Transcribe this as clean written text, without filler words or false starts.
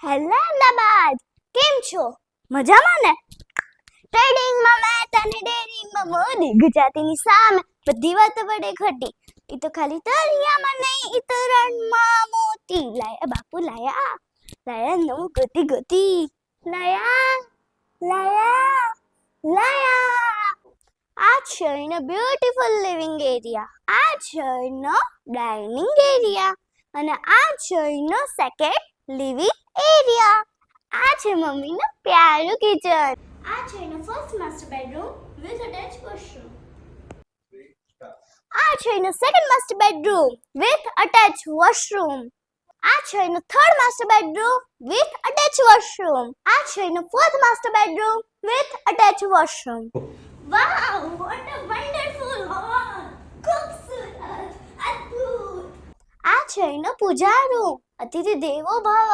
Hello Ahmedabad, કેમ છો? મજામાં ને? ટ્રેડિંગમાં મેથ અને ડેરિંગમાં મોદી, ગુજરાતીની સામે બધી વાતો વડે ઘટી. ઈ તો ખાલી તરિયામાં નહીં, ઈ તો રણમાં મોતી. લાયા બાપુ લાયા, લાયા નવું ગતિ ગતિ, લાયા લાયા લાયા. આ છે એનો બ્યુટીફુલ લિવિંગ એરિયા, આ છે એનો ડાઇનિંગ એરિયા, અને આ છે એનો સેકન્ડ લિવિંગ એરિયા. આ છે મમ્મીનું પ્યારું કિચન. આ છે એનો first master bedroom with attach washroom. આ છે એનો second master bedroom with attach washroom. આ છે એનો third master bedroom with attach washroom. આ છે એનો fourth master bedroom with attach washroom. Wow, what a wonderful hall! ખૂબસૂરત, અદ્ભુત. આ છે એનો પૂજા રૂમ, અતિથિ દેવો ભવ.